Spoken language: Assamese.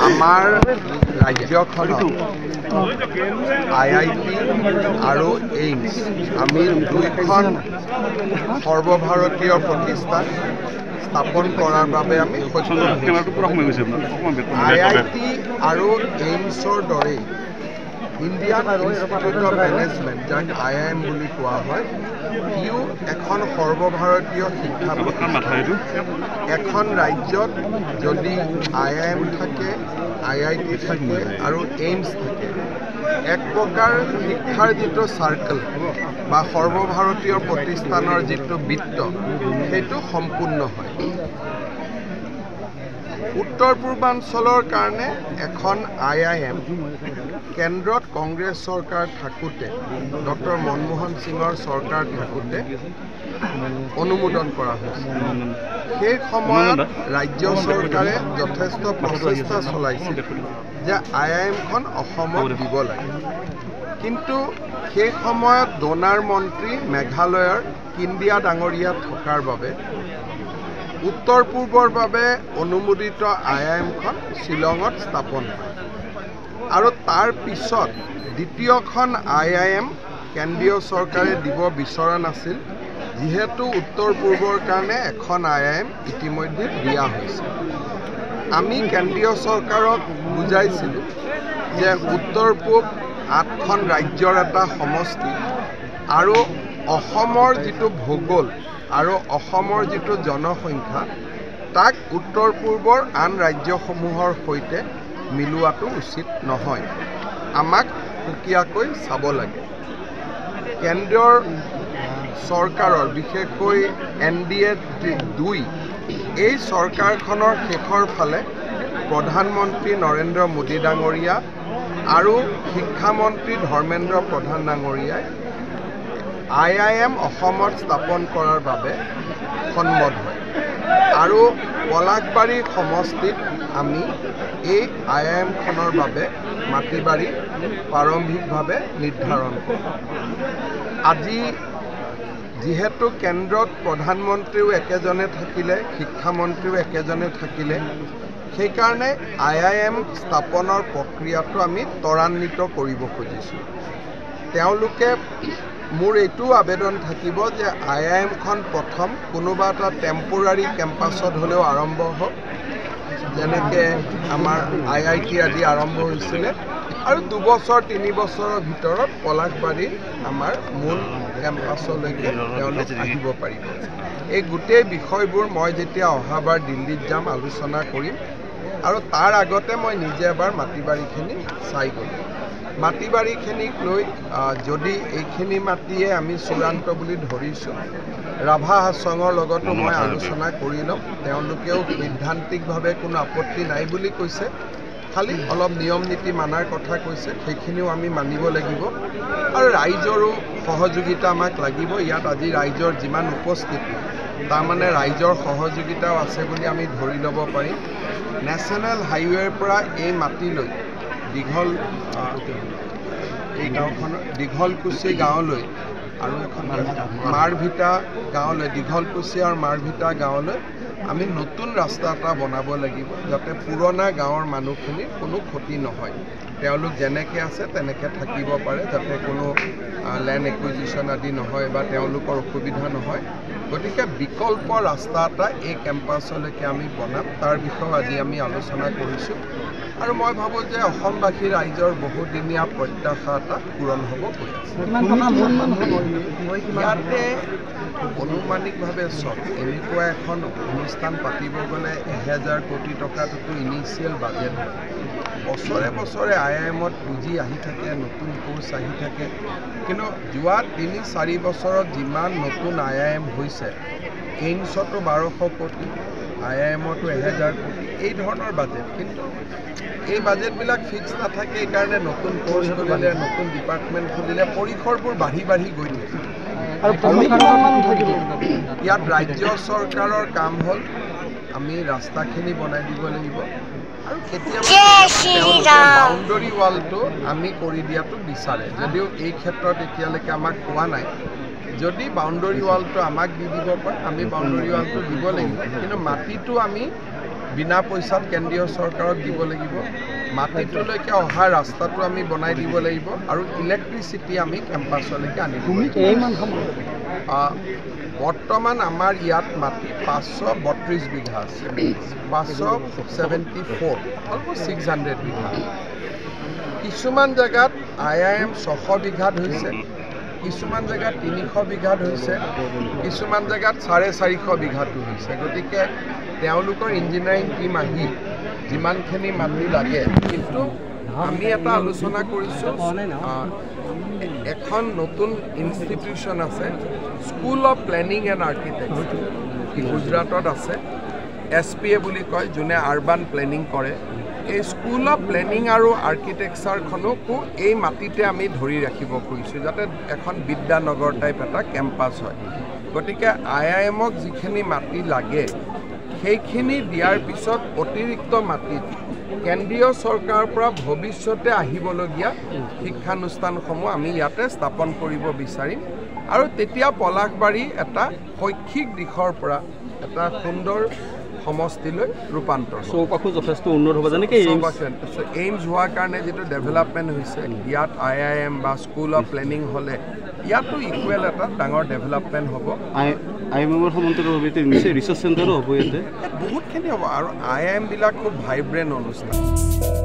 আমাৰ ৰাজ্যখনত IIT আৰু এইমছ আমি দুইখন সৰ্বভাৰতীয় প্ৰতিষ্ঠান স্থাপন কৰাৰ বাবে আমি IIT আৰু এইমছৰ দৰে ইণ্ডিয়ান ইনষ্টিটিউট অফ মেনেজমেণ্ট যাক IIM বুলি কোৱা হয় ইও এখন সৰ্বভাৰতীয় শিক্ষা প্ৰতিষ্ঠান এখন ৰাজ্যত যদি IIM থাকে IIT থাকে আৰু এইমছ থাকে এক প্ৰকাৰ শিক্ষাৰ যিটো চাৰ্কেল বা সৰ্বভাৰতীয় প্ৰতিষ্ঠানৰ যিটো বৃত্ত সেইটো সম্পূৰ্ণ হয় উত্তৰ পূৰ্বাঞ্চলৰ কাৰণে এখন IIM কেন্দ্ৰত কংগ্ৰেছ চৰকাৰ থাকোঁতে ডক্টৰ মনমোহন সিঙৰ চৰকাৰ থাকোঁতে অনুমোদন কৰা হৈছিল সেই সময়ত ৰাজ্য চৰকাৰে যথেষ্ট প্ৰচেষ্টা চলাইছিল যে IIMখন অসমত দিব লাগে কিন্তু সেই সময়ত ডোনাৰ মন্ত্ৰী মেঘালয়ৰ কিন্দিয়া ডাঙৰীয়া থকাৰ বাবে উত্তৰ পূৰ্বৰ বাবে অনুমোদিত IIMখন শ্বিলঙত স্থাপন হয় আৰু তাৰ পিছত দ্বিতীয়খন IIM কেন্দ্ৰীয় চৰকাৰে দিব বিচৰা নাছিল যিহেতু উত্তৰ পূৰ্বৰ কাৰণে এখন IIM ইতিমধ্যে দিয়া হৈছে আমি কেন্দ্ৰীয় চৰকাৰক বুজাইছিলোঁ যে উত্তৰ পূব 8খন ৰাজ্যৰ এটা সমষ্টি আৰু অসমৰ যিটো ভূগোল আৰু অসমৰ যিটো জনসংখ্যা তাক উত্তৰ পূৰ্বৰ আন ৰাজ্যসমূহৰ সৈতে মিলোৱাটো উচিত নহয় আমাক সুকীয়াকৈ চাব লাগে কেন্দ্ৰৰ চৰকাৰৰ বিশেষকৈ NDA-2 এই চৰকাৰখনৰ শেষৰ ফালে প্ৰধানমন্ত্ৰী নৰেন্দ্ৰ মোদী ডাঙৰীয়া আৰু শিক্ষামন্ত্ৰী ধৰ্মেন্দ্ৰ প্ৰধান ডাঙৰীয়াই IIM অসমত স্থাপন কৰাৰ বাবে সন্মত হয় আৰু পলাশবাৰী সমষ্টিত আমি এই IIMখনৰ বাবে মাটি বাৰী প্ৰাৰম্ভিকভাৱে নিৰ্ধাৰণ কৰোঁ আজি যিহেতু কেন্দ্ৰত প্ৰধানমন্ত্ৰীও একেজনে থাকিলে শিক্ষামন্ত্ৰীও একেজনে থাকিলে সেইকাৰণে IIM স্থাপনৰ প্ৰক্ৰিয়াটো আমি ত্বৰান্বিত কৰিব খুজিছোঁ তেওঁলোকে মোৰ এইটো আবেদন থাকিব যে IIMখন প্ৰথম কোনোবা এটা টেম্পোৰাৰী কেম্পাছত হ'লেও আৰম্ভ হওক যেনেকৈ আমাৰ IIT আদি আৰম্ভ হৈছিলে আৰু 2 বছৰ 3 বছৰৰ ভিতৰত পলাশবাৰীৰ আমাৰ মূল কেম্পাছলৈকে তেওঁলোক আহিব পাৰিব এই গোটেই বিষয়বোৰ মই যেতিয়া অহাবাৰ দিল্লীত যাম আলোচনা কৰিম আৰু তাৰ আগতে মই নিজে এবাৰ মাটিবাৰীখিনি চাই গ'লোঁ মাটিবাৰীখিনিক লৈ যদি এইখিনি মাটিয়ে আমি চূড়ান্ত বুলি ধৰিছোঁ ৰাভা হাছঙৰ লগতো মই আলোচনা কৰি ল'ম তেওঁলোকেও সিদ্ধান্তিকভাৱে কোনো আপত্তি নাই বুলি কৈছে খালি অলপ নিয়ম নীতি মানাৰ কথা কৈছে সেইখিনিও আমি মানিব লাগিব আৰু ৰাইজৰো সহযোগিতা আমাক লাগিব ইয়াত আজি ৰাইজৰ যিমান উপস্থিতি তাৰমানে ৰাইজৰ সহযোগিতাও আছে বুলি আমি ধৰি ল'ব পাৰিম নেশ্যনেল হাইৱেৰ পৰা এই মাটিলৈ এই গাঁওখনৰ দীঘলকুছি গাঁৱলৈ আৰু এখন মাৰভিটা গাঁৱলৈ দীঘলকুছি আৰু মাৰভিটা গাঁৱলৈ আমি নতুন ৰাস্তা এটা বনাব লাগিব যাতে পুৰণা গাঁৱৰ মানুহখিনিৰ কোনো ক্ষতি নহয় তেওঁলোক যেনেকৈ আছে তেনেকৈ থাকিব পাৰে যাতে কোনো লেণ্ড একুইজিশ্যন আদি নহয় বা তেওঁলোকৰ অসুবিধা নহয় গতিকে বিকল্প ৰাস্তা এটা এই কেম্পাছলৈকে আমি বনাম তাৰ বিষয়ে আজি আমি আলোচনা কৰিছোঁ আৰু মই ভাবোঁ যে অসমবাসী ৰাইজৰ বহুদিনীয়া প্ৰত্যাশা এটা পূৰণ হ'ব গৈ আছে ইয়াতে অনুমানিকভাৱে চব এনেকুৱা এখন অনুষ্ঠান পাতিব গ'লে 1000 কোটি টকাটোতো ইনিচিয়েল বাজেট হয় বছৰে বছৰে IIMত পুঁজি আহি থাকে নতুন কোৰ্চ আহি থাকে কিন্তু যোৱা 3-4 বছৰত যিমান নতুন IIM হৈছে এইমছতো 1200 কোটি IIMতো 1000 কোটি এই ধৰণৰ বাজেট কিন্তু এই বাজেটবিলাক ফিক্স নাথাকে এইকাৰণে নতুন কোৰ্চ খুলিলে নতুন ডিপাৰ্টমেণ্ট খুলিলে পৰিসৰবোৰ বাঢ়ি বাঢ়ি গৈ থাকে আৰু ইয়াত ৰাজ্য চৰকাৰৰ কাম হ'ল আমি ৰাস্তাখিনি বনাই দিব লাগিব আৰু কেতিয়াবা বাউণ্ডৰী ৱালটো আমি কৰি দিয়াটো বিচাৰে যদিও এই ক্ষেত্ৰত এতিয়ালৈকে আমাক কোৱা নাই যদি বাউণ্ডৰী ৱালটো আমাক দি দিব পাৰে আমি বাউণ্ডৰী ৱালটো দিব লাগিব কিন্তু মাটিটো আমি বিনা পইচাত কেন্দ্ৰীয় চৰকাৰক দিব লাগিব মাটিটোলৈকে অহা ৰাস্তাটো আমি বনাই দিব লাগিব আৰু ইলেক্ট্ৰিচিটি আমি কেম্পাছলৈকে আনিব বৰ্তমান আমাৰ ইয়াত মাটি 532 বিঘা আছে 574 অলমোষ্ট 600 বিঘা কিছুমান জেগাত IIM 600 বিঘাত হৈছে কিছুমান জেগাত 300 বিঘাত হৈছে কিছুমান জেগাত 450 বিঘাতো হৈছে গতিকে তেওঁলোকৰ ইঞ্জিনিয়াৰিং টিম আহি যিমানখিনি মাটি লাগে কিন্তু আমি এটা আলোচনা কৰিছোঁ এখন নতুন ইনষ্টিটিউশ্যন আছে school of planning and architecture গুজৰাটত আছে SPA বুলি কয় যোনে আৰ্বান প্লেনিং কৰে এই স্কুল অফ প্লেনিং আৰু আৰ্কিটেক্সাৰখনকো এই মাটিতে আমি ধৰি ৰাখিব খুজিছোঁ যাতে এখন বিদ্যানগৰ টাইপ এটা কেম্পাছ হয় গতিকে IIMক যিখিনি মাটি লাগে সেইখিনি দিয়াৰ পিছত অতিৰিক্ত মাটিত কেন্দ্ৰীয় চৰকাৰৰ পৰা ভৱিষ্যতে আহিবলগীয়া শিক্ষানুষ্ঠানসমূহ আমি ইয়াতে স্থাপন কৰিব বিচাৰিম আৰু তেতিয়া পলাশবাৰী এটা শৈক্ষিক দিশৰ পৰা এটা সুন্দৰ সমষ্টিলৈ ৰূপান্তৰ চৌপাশো যথেষ্ট উন্নত হ'ব যেনেকৈ এইমছ হোৱাৰ কাৰণে যিটো ডেভেলপমেণ্ট হৈছে ইয়াত IIM বা স্কুল অফ প্লেনিং হ'লে ইয়াতো ইকুৱেল এটা ডাঙৰ ডেভেলপমেণ্ট হ'ব IIMৰ সমান্তৰালভাৱে ৰিচাৰ্চ চেণ্টাৰো হ'ব ইয়াতে বহুতখিনি হ'ব আৰু IIM বিলাক খুব ভাইব্ৰেণ্ট অনুষ্ঠান